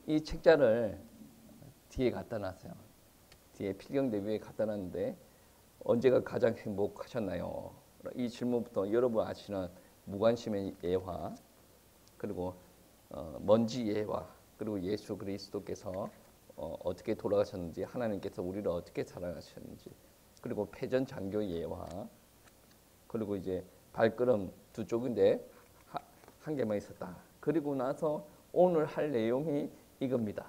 이 책자를 뒤에 갖다 놨어요. 뒤에 필경대 위에 갖다 놨는데 언제가 가장 행복하셨나요? 이 질문부터 여러분 아시는 무관심의 예화, 그리고 먼지 예화, 그리고 예수 그리스도께서 어떻게 돌아가셨는지, 하나님께서 우리를 어떻게 사랑하셨는지, 그리고 패전 장교 예화, 그리고 이제 발걸음 두 쪽인데 한 개만 있었다. 그리고 나서 오늘 할 내용이 이겁니다.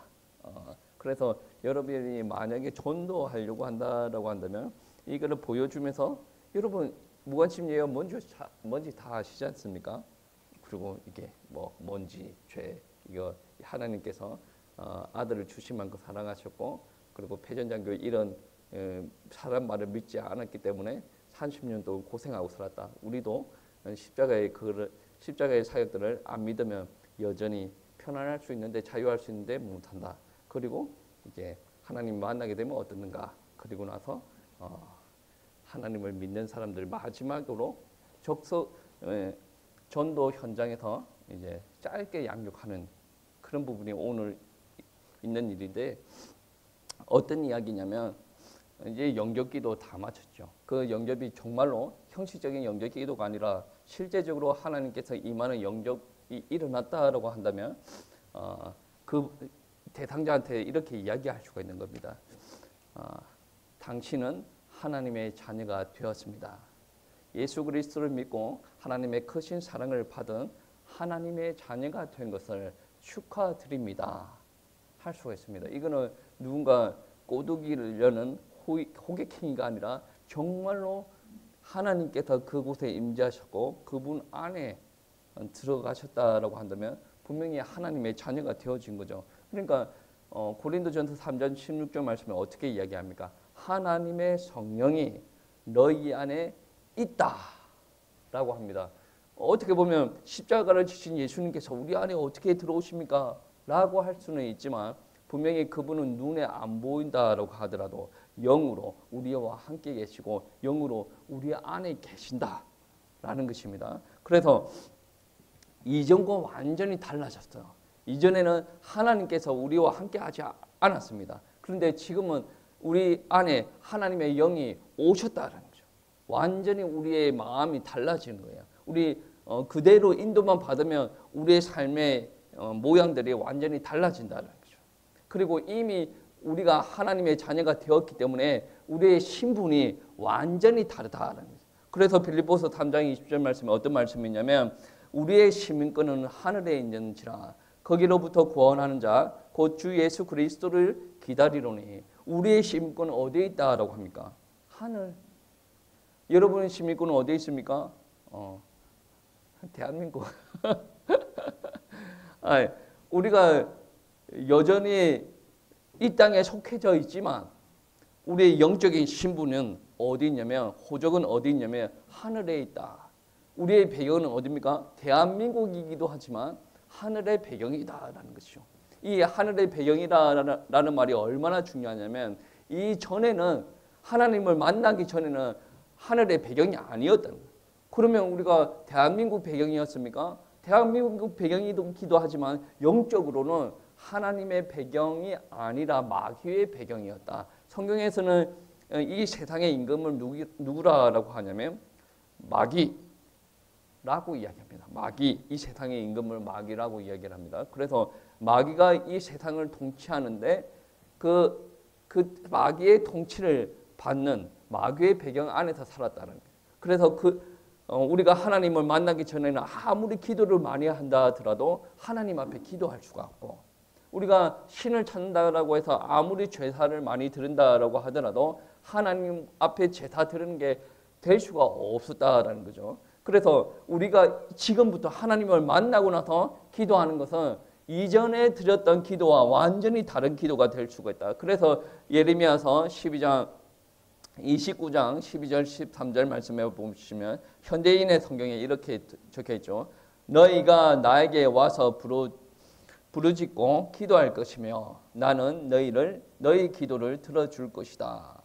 그래서 여러분이 만약에 전도하려고 한다라고 한다면 이거를 보여주면서, 여러분 무관심 예화 뭔지 다 아시지 않습니까? 그리고 이게 뭐 먼지, 죄, 이거 하나님께서 아들을 주신 만큼 사랑하셨고, 그리고 패전장교 이런 사람 말을 믿지 않았기 때문에 30년 동안 고생하고 살았다. 우리도 십자가의 사역들을 안 믿으면 여전히 편안할 수 있는데, 자유할 수 있는데 못한다. 그리고 이제 하나님 만나게 되면 어떻는가. 그리고 나서 하나님을 믿는 사람들 마지막으로 전도 현장에서 이제 짧게 양육하는 그런 부분이 오늘 있는 일인데, 어떤 이야기냐면 이제 영접기도 다 마쳤죠. 그 영접이 정말로 형식적인 영접기도가 아니라 실제적으로 하나님께서 임하는 영접이 일어났다라고 한다면 그 대상자한테 이렇게 이야기할 수가 있는 겁니다. 당신은 하나님의 자녀가 되었습니다. 예수 그리스도를 믿고 하나님의 크신 사랑을 받은 하나님의 자녀가 된 것을 축하드립니다. 할 수가 있습니다. 이거는 누군가 꼬드기를 여는 호객행위가 아니라 정말로 하나님께서 그곳에 임재하셨고 그분 안에 들어가셨다라고 한다면 분명히 하나님의 자녀가 되어진 거죠. 그러니까 고린도전서 3장 16절 말씀에 어떻게 이야기합니까? 하나님의 성령이 너희 안에 있다라고 합니다. 어떻게 보면 십자가를 지신 예수님께서 우리 안에 어떻게 들어오십니까? 라고 할 수는 있지만 분명히 그분은 눈에 안 보인다라고 하더라도 영으로 우리와 함께 계시고 영으로 우리 안에 계신다라는 것입니다. 그래서 이전과 완전히 달라졌어요. 이전에는 하나님께서 우리와 함께 하지 않았습니다. 그런데 지금은 우리 안에 하나님의 영이 오셨다는 거죠. 완전히 우리의 마음이 달라지는 거예요. 우리 그대로 인도만 받으면 우리의 삶의 모양들이 완전히 달라진다는 거죠. 그리고 이미 우리가 하나님의 자녀가 되었기 때문에 우리의 신분이 완전히 다르다는 거죠. 그래서 빌립보서 3장 20절 말씀에 어떤 말씀이냐면 우리의 시민권은 하늘에 있는지라 거기로부터 구원하는 자 곧 주 예수 그리스도를 기다리노니. 우리의 시민권은 어디에 있다라고 합니까? 하늘. 여러분의 시민권은 어디에 있습니까? 대한민국. 우리가 여전히 이 땅에 속해져 있지만 우리의 영적인 신분은 어디 있냐면, 호적은 어디 있냐면 하늘에 있다. 우리의 배경은 어디입니까? 대한민국이기도 하지만 하늘의 배경이다라는 것이죠. 이 하늘의 배경이라는 말이 얼마나 중요하냐면 이전에는 하나님을 만나기 전에는 하늘의 배경이 아니었다는 거예요. 그러면 우리가 대한민국 배경이었습니까? 대한민국 배경이기도 하지만 영적으로는 하나님의 배경이 아니라 마귀의 배경이었다. 성경에서는 이 세상의 임금을 누구라고 하냐면 마귀라고 이야기합니다. 마귀, 이 세상의 임금을 마귀라고 이야기를 합니다. 그래서 마귀가 이 세상을 통치하는데 그 마귀의 통치를 받는 마귀의 배경 안에서 살았다는 거예요. 그래서 우리가 하나님을 만나기 전에는 아무리 기도를 많이 한다 하더라도 하나님 앞에 기도할 수가 없고, 우리가 신을 찾는다라고 해서 아무리 제사를 많이 드린다라고 하더라도 하나님 앞에 제사 드리는 게 될 수가 없었다라는 거죠. 그래서 우리가 지금부터 하나님을 만나고 나서 기도하는 것은 이전에 드렸던 기도와 완전히 다른 기도가 될 수가 있다. 그래서 예레미야서 29장 12절 13절 말씀해 보시면 현대인의 성경에 이렇게 적혀 있죠. 너희가 나에게 와서 부르짖고 기도할 것이며 나는 너희 기도를 들어줄 것이다.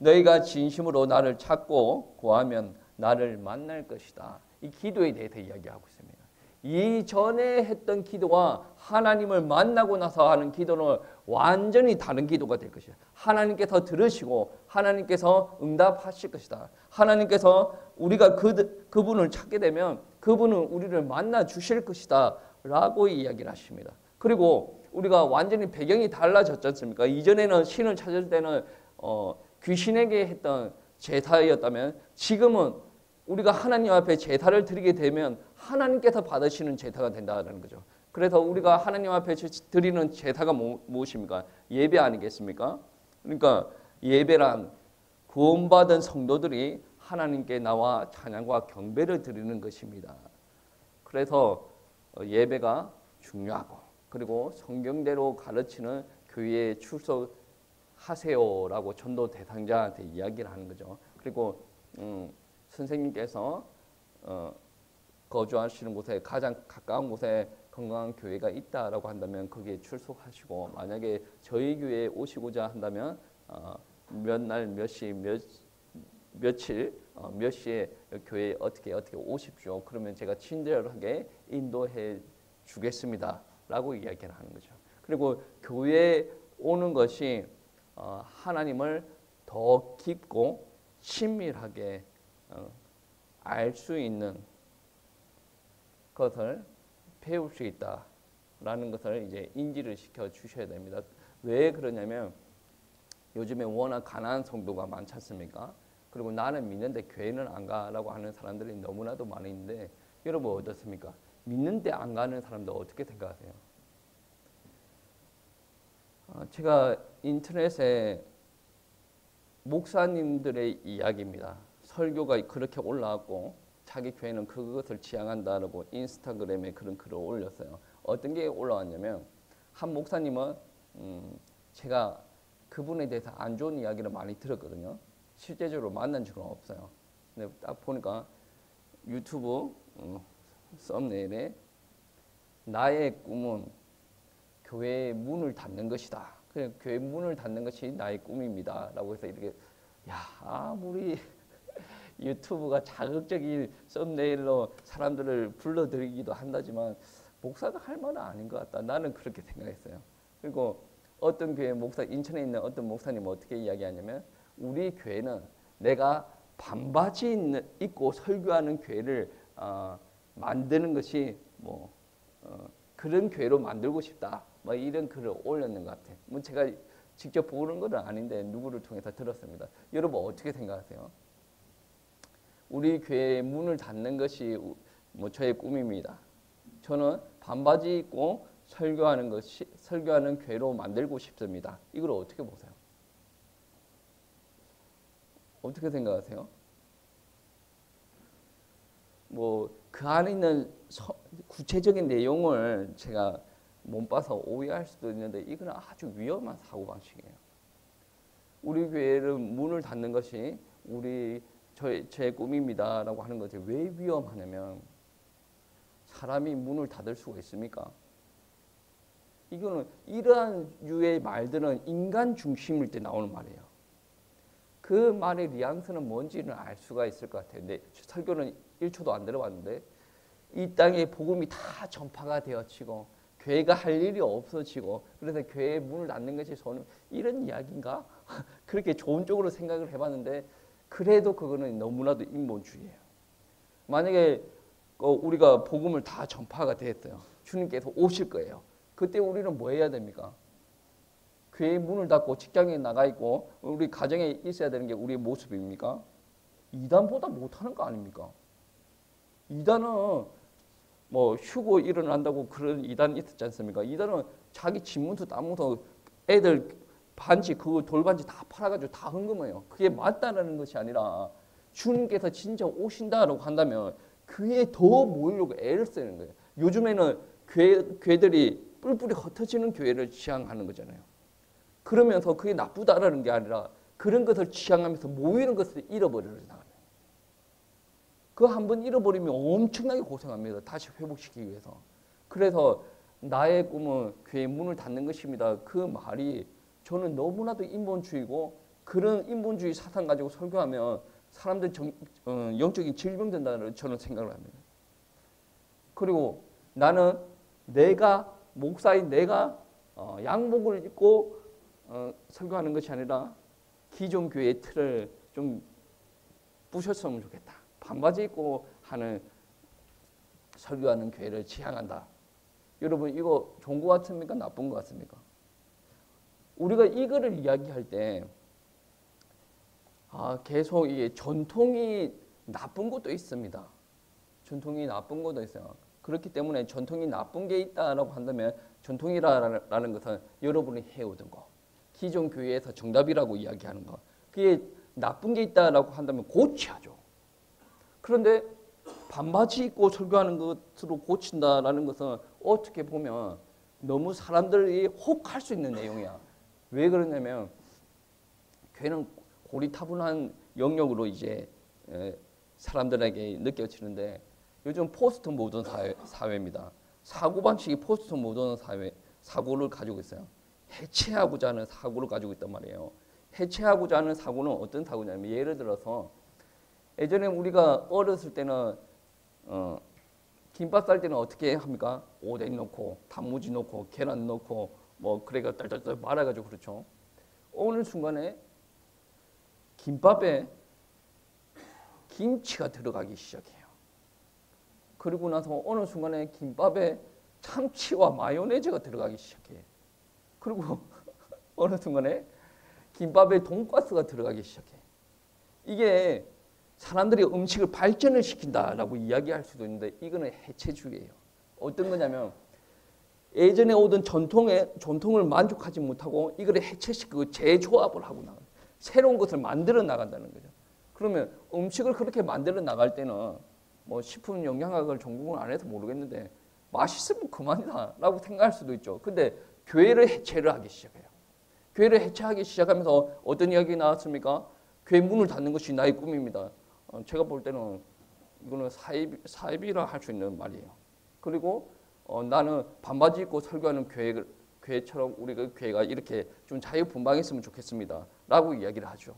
너희가 진심으로 나를 찾고 구하면 나를 만날 것이다. 이 기도에 대해서 이야기하고 있습니다. 이전에 했던 기도와 하나님을 만나고 나서 하는 기도는 완전히 다른 기도가 될 것이다. 하나님께서 들으시고 하나님께서 응답하실 것이다. 하나님께서 우리가 그분을 찾게 되면 그분은 우리를 만나 주실 것이다 라고 이야기를 하십니다. 그리고 우리가 완전히 배경이 달라졌지 않습니까? 이전에는 신을 찾을 때는 귀신에게 했던 제사였다면 지금은 우리가 하나님 앞에 제사를 드리게 되면 하나님께서 받으시는 제사가 된다는 거죠. 그래서 우리가 하나님 앞에 드리는 제사가 무엇입니까? 예배 아니겠습니까? 그러니까 예배란 구원받은 성도들이 하나님께 나와 찬양과 경배를 드리는 것입니다. 그래서 예배가 중요하고 그리고 성경대로 가르치는 교회에 출석하세요라고 전도 대상자한테 이야기를 하는 거죠. 그리고 선생님께서 거주하시는 곳에 가장 가까운 곳에 건강한 교회가 있다라고 한다면 거기에 출석하시고 만약에 저희 교회에 오시고자 한다면 몇 날 몇 시 며칠 몇 시에 교회에 어떻게 오십시오. 그러면 제가 친절하게 인도해 주겠습니다. 라고 이야기를 하는 거죠. 그리고 교회에 오는 것이 하나님을 더 깊고 친밀하게 알 수 있는 것을 배울 수 있다라는 것을 이제 인지를 시켜 주셔야 됩니다. 왜 그러냐면 요즘에 워낙 가난한 성도가 많지 않습니까? 그리고 나는 믿는데 교회는 안 가라고 하는 사람들이 너무나도 많은데 여러분 어떻습니까? 믿는데 안 가는 사람들 어떻게 생각하세요? 제가 인터넷에 목사님들의 이야기입니다. 설교가 그렇게 올라왔고 자기 교회는 그것을 지향한다라고 인스타그램에 그런 글을 올렸어요. 어떤 게 올라왔냐면 한 목사님은 제가 그분에 대해서 안 좋은 이야기를 많이 들었거든요. 실제적으로 만난 적은 없어요. 근데 딱 보니까 유튜브 썸네일에 나의 꿈은 교회의 문을 닫는 것이다. 그냥 교회 문을 닫는 것이 나의 꿈입니다. 라고 해서 이렇게 아무리 유튜브가 자극적인 썸네일로 사람들을 불러들이기도 한다지만 목사가 할 말은 아닌 것 같다. 나는 그렇게 생각했어요. 그리고 어떤 교회 인천에 있는 어떤 목사님은 어떻게 이야기하냐면 우리 교회는 내가 반바지 입고 설교하는 교회를 만드는 것이 그런 교회로 만들고 싶다. 이런 글을 올렸는 것 같아요. 제가 직접 보는 건 아닌데 누구를 통해서 들었습니다. 여러분 어떻게 생각하세요? 우리 교회의 문을 닫는 것이 저의 꿈입니다. 저는 반바지 입고 설교하는 교회로 만들고 싶습니다. 이걸 어떻게 보세요? 어떻게 생각하세요? 그 안에 있는 구체적인 내용을 제가 못 봐서 오해할 수도 있는데 이건 아주 위험한 사고방식이에요. 우리 교회를 문을 닫는 것이 제 꿈입니다라고 하는 것이 왜 위험하냐면 사람이 문을 닫을 수가 있습니까? 이거는 이러한 유의 말들은 인간 중심일 때 나오는 말이에요. 그 말의 뉘앙스는 뭔지는 알 수가 있을 것 같아요. 근데 설교는 1초도 안 들어봤는데 이 땅에 복음이 다 전파가 되어지고 교회가 할 일이 없어지고 그래서 교회의 문을 닫는 것이 저는 이런 이야기인가? 그렇게 좋은 쪽으로 생각을 해봤는데 그래도 그거는 너무나도 인본주의예요. 만약에 우리가 복음을 다 전파가 됐어요. 주님께서 오실 거예요. 그때 우리는 뭐 해야 됩니까? 교회의 문을 닫고 직장에 나가 있고 우리 가정에 있어야 되는 게 우리의 모습입니까? 이단보다 못하는 거 아닙니까? 이단은 휴고 일어난다고 그런 이단 있었지 않습니까? 이단은 자기 집문서 따문서 애들 반지 그 돌반지 다 팔아가지고 다 헌금해요. 그게 맞다라는 것이 아니라 주님께서 진짜 오신다라고 한다면 그에 더 모이려고 애를 쓰는 거예요. 요즘에는 교회들이 뿔뿔이 흩어지는 교회를 지향하는 거잖아요. 그러면서 그게 나쁘다라는 게 아니라 그런 것을 지향하면서 모이는 것을 잃어버리는 거예요. 그거 한번 잃어버리면 엄청나게 고생합니다. 다시 회복시키기 위해서. 그래서 나의 꿈은 교회의 문을 닫는 것입니다. 그 말이 저는 너무나도 인본주의고 그런 인본주의 사상 가지고 설교하면 사람들 영적인 질병 된다는 저는 생각을 합니다. 그리고 나는 내가 목사인 내가 양복을 입고 설교하는 것이 아니라 기존 교회의 틀을 좀 부셨으면 좋겠다. 반바지 입고 하는 설교하는 교회를 지향한다. 여러분 이거 좋은 것 같습니까? 나쁜 것 같습니까? 우리가 이거를 이야기할 때 계속 이게 전통이 나쁜 것도 있습니다. 전통이 나쁜 것도 있어요. 그렇기 때문에 전통이 나쁜 게 있다라고 한다면 전통이라는 것은 여러분이 해오던 거, 기존 교회에서 정답이라고 이야기하는 거, 그게 나쁜 게 있다라고 한다면 고쳐야죠. 그런데 반바지 입고 설교하는 것으로 고친다라는 것은 어떻게 보면 너무 사람들이 혹할 수 있는 내용이야. 왜 그러냐면 교회는 고리타분한 영역으로 이제 사람들에게 느껴지는데 요즘 포스트 모던 사회입니다. 사고방식이 포스트 모던 사고를 가지고 있어요. 해체하고자 하는 사고를 가지고 있단 말이에요. 해체하고자 하는 사고는 어떤 사고냐면 예를 들어서 예전에 우리가 어렸을 때는 김밥 쌀 때는 어떻게 합니까? 오뎅 넣고 단무지 넣고 계란 넣고 뭐 그래가 딸딸딸 말아가지고 그렇죠. 어느 순간에 김밥에 김치가 들어가기 시작해요. 그리고 나서 어느 순간에 김밥에 참치와 마요네즈가 들어가기 시작해요. 그리고 어느 순간에 김밥에 돈가스가 들어가기 시작해. 이게 사람들이 음식을 발전을 시킨다라고 이야기할 수도 있는데 이거는 해체주의예요. 어떤 거냐면 예전에 오던 전통을 만족하지 못하고 이걸 해체시키고 재조합을 하고 나가요. 새로운 것을 만들어 나간다는 거죠. 그러면 음식을 그렇게 만들어 나갈 때는 뭐 식품 영양학을 전공을 안 해서 모르겠는데 맛있으면 그만이다라고 생각할 수도 있죠. 근데 교회를 해체를 하기 시작해요. 교회를 해체하기 시작하면서 어떤 이야기 나왔습니까? 교회 문을 닫는 것이 나의 꿈입니다. 제가 볼 때는 이거는 사입이라 할 수 있는 말이에요. 그리고 나는 반바지 입고 설교하는 교회처럼 우리가 교회가 이렇게 좀 자유분방했으면 좋겠습니다. 라고 이야기를 하죠.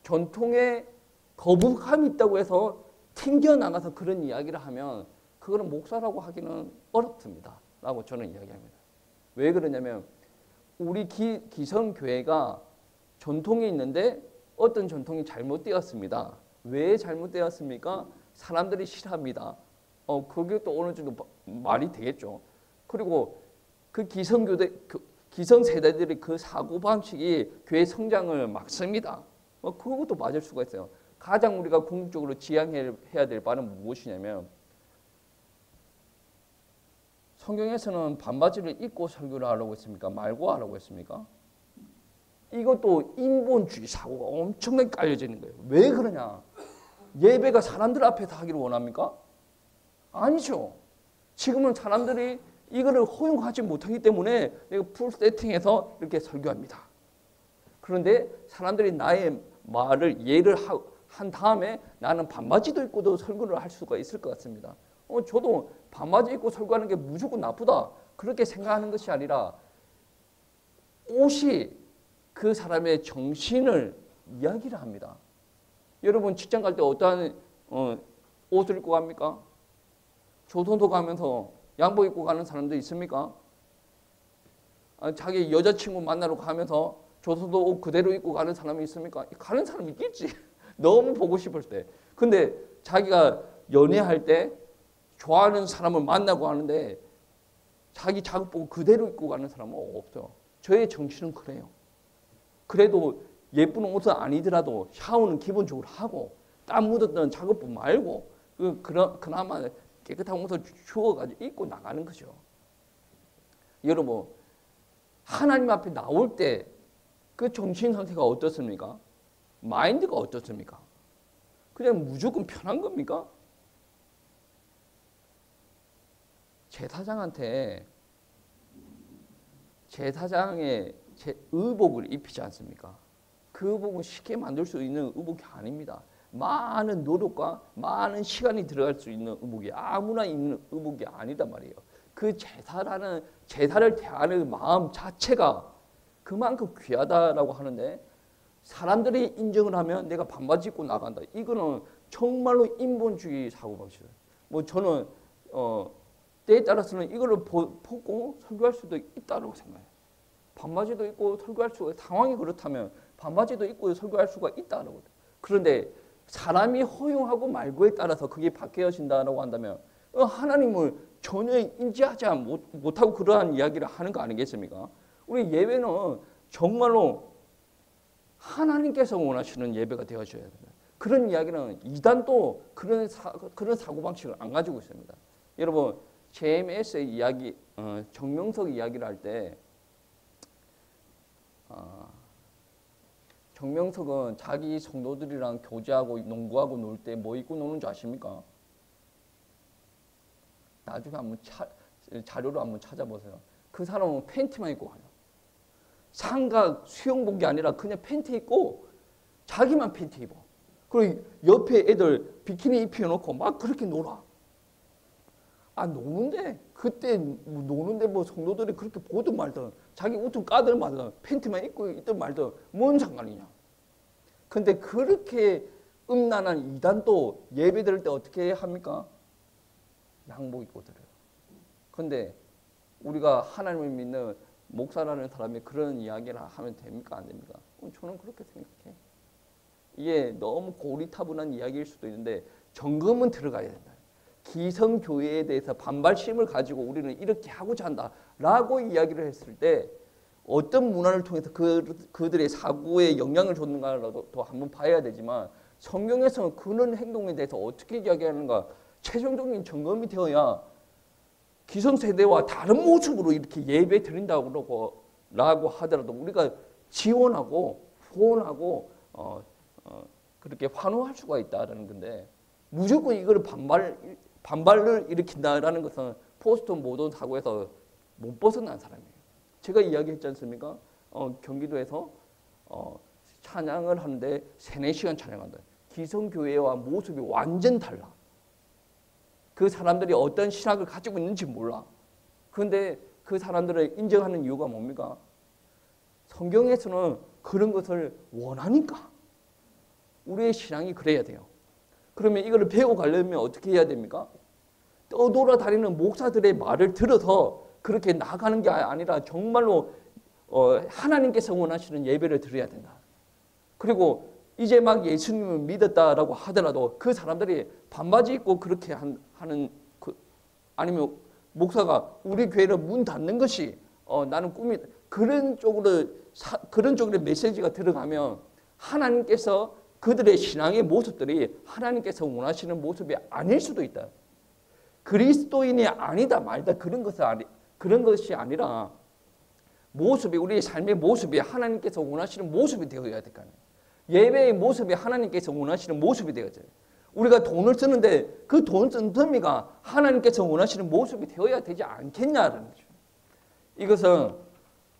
전통에 거부감이 있다고 해서 튕겨나가서 그런 이야기를 하면 그거는 목사라고 하기는 어렵습니다. 라고 저는 이야기합니다. 왜 그러냐면 우리 기성교회가 전통이 있는데 어떤 전통이 잘못되었습니다. 왜 잘못되었습니까? 사람들이 싫어합니다. 그게 또 어느 정도 말이 되겠죠. 그리고 그 기성세대들이 그 사고방식이 교회 성장을 막습니다. 그것도 맞을 수가 있어요. 가장 우리가 궁극적으로 지향해야 될 바는 무엇이냐면 성경에서는 반바지를 입고 설교를 하라고 했습니까? 말고 하라고 했습니까? 이것도 인본주의 사고가 엄청나게 깔려져 있는 거예요. 왜 그러냐? 예배가 사람들 앞에서 하기를 원합니까? 아니죠. 지금은 사람들이 이거를 허용하지 못하기 때문에 내가 풀 세팅해서 이렇게 설교합니다. 그런데 사람들이 나의 말을 이해를 한 다음에 나는 반바지도 입고도 설교를 할 수가 있을 것 같습니다. 저도 반바지 입고 설교하는 게 무조건 나쁘다 그렇게 생각하는 것이 아니라 옷이 그 사람의 정신을 이야기를 합니다. 여러분 직장 갈 때 어떠한 옷을 입고 갑니까? 조선소 가면서 양복 입고 가는 사람도 있습니까? 자기 여자친구 만나러 가면서 조선소 옷 그대로 입고 가는 사람이 있습니까? 가는 사람이 있겠지. 너무 보고 싶을 때. 근데 자기가 연애할 때 좋아하는 사람을 만나고 하는데 자기 작업복 그대로 입고 가는 사람은 없어요. 저의 정신은 그래요. 그래도 예쁜 옷은 아니더라도 샤워는 기본적으로 하고 땀 묻었던 작업복 말고 그나마 깨끗한 옷을 주워가지고 입고 나가는 거죠. 여러분 하나님 앞에 나올 때 그 정신 상태가 어떻습니까? 마인드가 어떻습니까? 그냥 무조건 편한 겁니까? 제사장한테 제사장의 의복을 입히지 않습니까? 그 의복은 쉽게 만들 수 있는 의복이 아닙니다. 많은 노력과 많은 시간이 들어갈 수 있는 의복이 아무나 입는 의복이 아니단 말이에요. 그 제사를 대하는 마음 자체가 그만큼 귀하다라고 하는데 사람들이 인정을 하면 내가 반바지 입고 나간다. 이거는 정말로 인본주의 사고방식이에요. 저는 때에 따라서는 이거를 보고 설교할 수도 있다고 생각해요. 반바지도 입고 설교할 수가, 상황이 그렇다면 반바지도 입고 설교할 수가 있다라고. 그런데 사람이 허용하고 말고에 따라서 그게 바뀌어진다라고 한다면 하나님을 전혀 인지하지 못하고 그러한 이야기를 하는 거 아니겠습니까? 우리 예배는 정말로 하나님께서 원하시는 예배가 되어줘야 됩니다. 그런 이야기는 이단도 그런 사고방식을 안 가지고 있습니다. 여러분 JMS의 이야기, 정명석 이야기를 할 때 정명석은 자기 성도들이랑 교제하고 농구하고 놀 때 뭐 입고 노는 줄 아십니까? 나중에 한번 자료로 한번 찾아보세요. 그 사람은 팬티만 입고 가요. 상가 수영복이 아니라 그냥 팬티 입고 자기만 팬티 입어. 그리고 옆에 애들 비키니 입혀놓고 막 그렇게 놀아. 노는데 그때 노는데 뭐 성도들이 그렇게 보든 말든 자기 우통 까든 말든 팬티만 입고 있든 말든 뭔 상관이냐. 근데 그렇게 음란한 이단도 예배 드릴 때 어떻게 합니까? 양복 입고 드려요. 근데 우리가 하나님을 믿는 목사라는 사람이 그런 이야기를 하면 됩니까? 안 됩니까? 저는 그렇게 생각해요. 이게 너무 고리타분한 이야기일 수도 있는데 점검은 들어가야 된다. 기성교회에 대해서 반발심을 가지고 우리는 이렇게 하고자 한다라고 이야기를 했을 때 어떤 문화를 통해서 그들의 사고에 영향을 줬는가라도 한번 봐야 되지만 성경에서는 그런 행동에 대해서 어떻게 이야기하는가 최종적인 점검이 되어야 기성세대와 다른 모습으로 이렇게 예배 드린다고 하더라도 우리가 지원하고 후원하고 그렇게 환호할 수가 있다라는 건데 무조건 이걸 반발을 일으킨다라는 것은 포스트 모던 사고에서 못 벗어난 사람이에요. 제가 이야기했지 않습니까? 경기도에서 찬양을 하는데 3-4시간 찬양한다. 기성교회와 모습이 완전 달라. 그 사람들이 어떤 신학을 가지고 있는지 몰라. 그런데 그 사람들을 인정하는 이유가 뭡니까? 성경에서는 그런 것을 원하니까. 우리의 신앙이 그래야 돼요. 그러면 이거를 배워 가려면 어떻게 해야 됩니까? 떠돌아다니는 목사들의 말을 들어서 그렇게 나가는 게 아니라 정말로 하나님께서 원하시는 예배를 드려야 된다. 그리고 이제 막 예수님을 믿었다라고 하더라도 그 사람들이 반바지 입고 그렇게 하는 아니면 목사가 우리 교회는 문 닫는 것이 나는 꿈이 그런 쪽으로 메시지가 들어가면 하나님께서 그들의 신앙의 모습들이 하나님께서 원하시는 모습이 아닐 수도 있다. 그리스도인이 아니다 말다 그런 것이 아니라 모습이 우리의 삶의 모습이 하나님께서 원하시는 모습이 되어야 될 거 아니에요. 예배의 모습이 하나님께서 원하시는 모습이 되어야 돼요. 우리가 돈을 쓰는데 그 돈 쓴 의미가 하나님께서 원하시는 모습이 되어야 되지 않겠냐라는 거죠. 이것은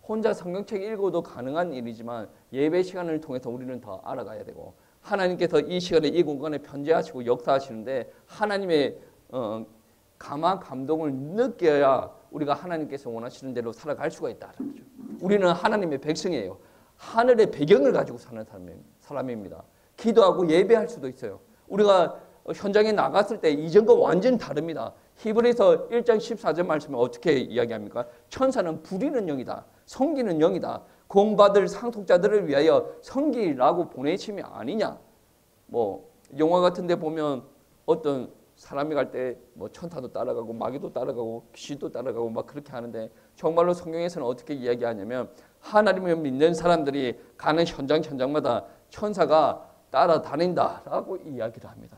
혼자 성경책 읽어도 가능한 일이지만 예배 시간을 통해서 우리는 더 알아가야 되고 하나님께서 이 시간에 이 공간에 편재하시고 역사하시는데 하나님의 감화 감동을 느껴야 우리가 하나님께서 원하시는 대로 살아갈 수가 있다는 거죠. 우리는 하나님의 백성이에요. 하늘의 배경을 가지고 사는 사람입니다. 기도하고 예배할 수도 있어요. 우리가 현장에 나갔을 때 이전과 완전히 다릅니다. 히브리서 1장 14절 말씀에 어떻게 이야기합니까? 천사는 부리는 영이다. 섬기는 영이다. 구원받을 상속자들을 위하여 섬기라고 보내심이 아니냐. 뭐 영화 같은 데 보면 어떤 사람이 갈 때 뭐 천사도 따라가고 마귀도 따라가고 귀신도 따라가고 막 그렇게 하는데 정말로 성경에서는 어떻게 이야기하냐면 하나님을 믿는 사람들이 가는 현장마다 천사가 따라다닌다라고 이야기를 합니다.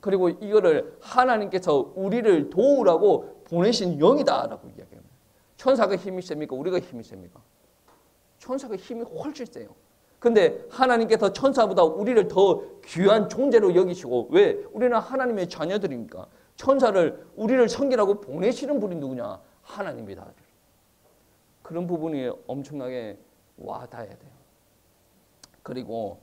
그리고 이거를 하나님께서 우리를 도우라고 보내신 영이다라고 이야기합니다. 천사가 힘이 셉니까? 우리가 힘이 셉니까? 천사가 힘이 훨씬 세요. 근데 하나님께서 천사보다 우리를 더 귀한 존재로 여기시고 왜? 우리는 하나님의 자녀들이니까 천사를 우리를 섬기라고 보내시는 분이 누구냐? 하나님이다. 그런 부분이 엄청나게 와닿아야 돼요. 그리고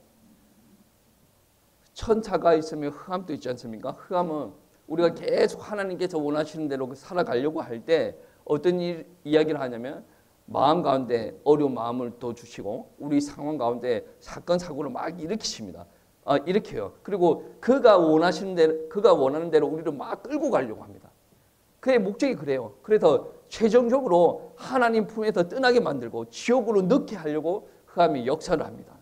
천사가 있으면 흑암도 있지 않습니까? 흑암은 우리가 계속 하나님께서 원하시는 대로 살아가려고 할 때 어떤 이야기를 하냐면 마음 가운데 어려운 마음을 더 주시고 우리 상황 가운데 사건 사고를 막 일으키십니다. 일으켜요. 그리고 그가 원하는 대로 우리를 막 끌고 가려고 합니다. 그의 목적이 그래요. 그래서 최종적으로 하나님 품에서 떠나게 만들고 지옥으로 넣게 하려고 흑암이 역사를 합니다.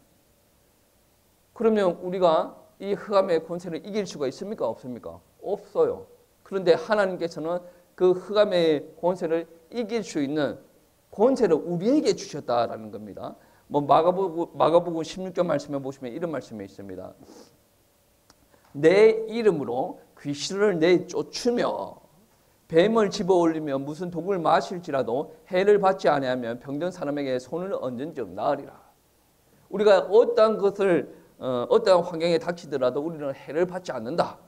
그러면 우리가 이 흑암의 권세를 이길 수가 있습니까? 없습니까? 없어요. 그런데 하나님께서는 그 흑암의 권세를 이길 수 있는 권세를 우리에게 주셨다라는 겁니다. 뭐 마가복음 16절 말씀에 보시면 이런 말씀이 있습니다. 내 이름으로 귀신을 내쫓으며 뱀을 집어올리며 무슨 독을 마실지라도 해를 받지 아니하면 병든 사람에게 손을 얹은 즉 나으리라. 우리가 어떠한 것을 어떠한 환경에 닥치더라도 우리는 해를 받지 않는다.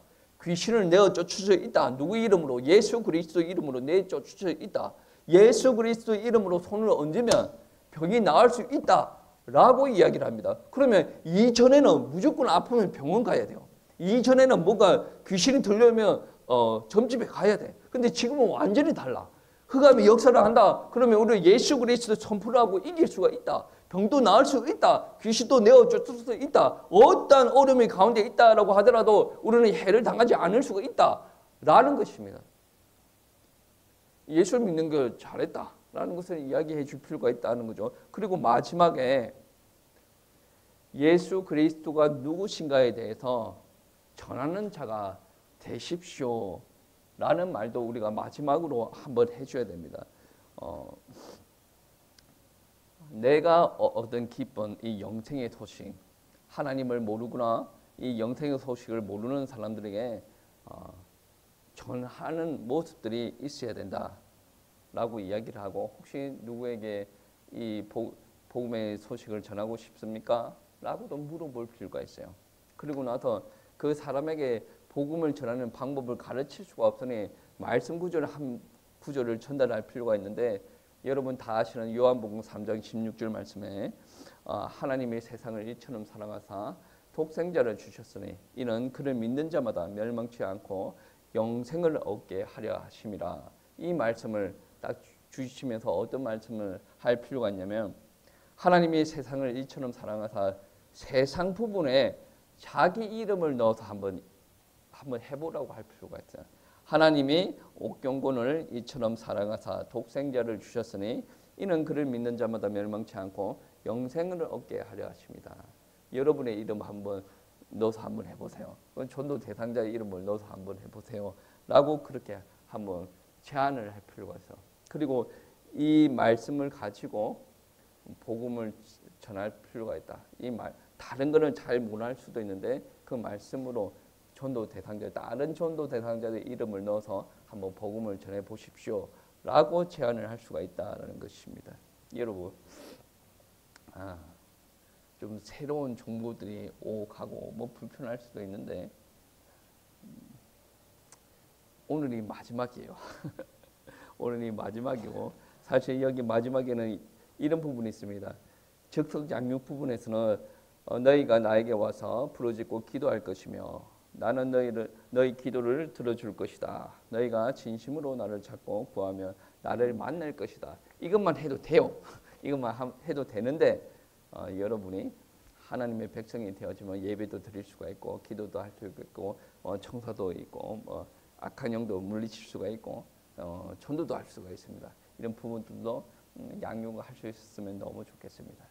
귀신을 내쫓을 수 있다. 누구 이름으로? 예수 그리스도 이름으로 내쫓을 수 있다. 예수 그리스도 이름으로 손을 얹으면 병이 나을 수 있다라고 이야기를 합니다. 그러면 이전에는 무조건 아프면 병원 가야 돼요. 이전에는 뭔가 귀신이 들려오면 점집에 가야 돼. 근데 지금은 완전히 달라. 흑암이 역사를 한다. 그러면 우리는 예수 그리스도 선포를 하고 이길 수가 있다. 병도 나을 수 있다. 귀신도 내어줄 수 있다. 어떠한 어려움이 가운데 있다라고 하더라도 우리는 해를 당하지 않을 수가 있다라는 것입니다. 예수를 믿는 걸 잘했다라는 것을 이야기해 줄 필요가 있다는 거죠. 그리고 마지막에 예수 그리스도가 누구신가에 대해서 전하는 자가 되십시오 라는 말도 우리가 마지막으로 한번 해줘야 됩니다. 내가 얻은 기쁜 이 영생의 소식, 하나님을 모르거나 이 영생의 소식을 모르는 사람들에게 전하는 모습들이 있어야 된다라고 이야기를 하고, 혹시 누구에게 이 복음의 소식을 전하고 싶습니까? 라고도 물어볼 필요가 있어요. 그리고 나서 그 사람에게 복음을 전하는 방법을 가르칠 수가 없으니 말씀 한 구절을 전달할 필요가 있는데, 여러분 다 아시는 요한복음 3장 16절 말씀에 하나님이 세상을 이처럼 사랑하사 독생자를 주셨으니 이는 그를 믿는 자마다 멸망치 않고 영생을 얻게 하려 하심이라. 이 말씀을 딱 주시면서 어떤 말씀을 할 필요가 있냐면, 하나님이 세상을 이처럼 사랑하사 세상 부분에 자기 이름을 넣어서 한번 해보라고 할 필요가 있어요. 하나님이 옥경곤을 이처럼 사랑하사 독생자를 주셨으니 이는 그를 믿는 자마다 멸망치 않고 영생을 얻게 하려 하십니다. 여러분의 이름 한번 넣어서 한번 해보세요. 전도 대상자의 이름을 넣어서 한번 해보세요 라고 그렇게 한번 제안을 할 필요가 있어요. 그리고 이 말씀을 가지고 복음을 전할 필요가 있다. 이 말, 다른 거는 잘 못할 수도 있는데 그 말씀으로 전도 대상자, 다른 전도 대상자의 이름을 넣어서 한번 복음을 전해 보십시오 라고 제안을 할 수가 있다는 것입니다. 여러분, 좀 새로운 정보들이 오가고 뭐 불편할 수도 있는데 오늘이 마지막이에요. 오늘이 마지막이고, 사실 여기 마지막에는 이런 부분이 있습니다. 적석장육 부분에서는 너희가 나에게 와서 부르짖고 기도할 것이며 나는 너희 기도를 들어줄 것이다. 너희가 진심으로 나를 찾고 구하면 나를 만날 것이다. 이것만 해도 돼요. 이것만 해도 되는데 여러분이 하나님의 백성이 되어지면 예배도 드릴 수가 있고 기도도 할 수 있고 청사도 있고 악한 영도 물리칠 수가 있고 전도도 할 수가 있습니다. 이런 부분들도 양육을 할 수 있었으면 너무 좋겠습니다.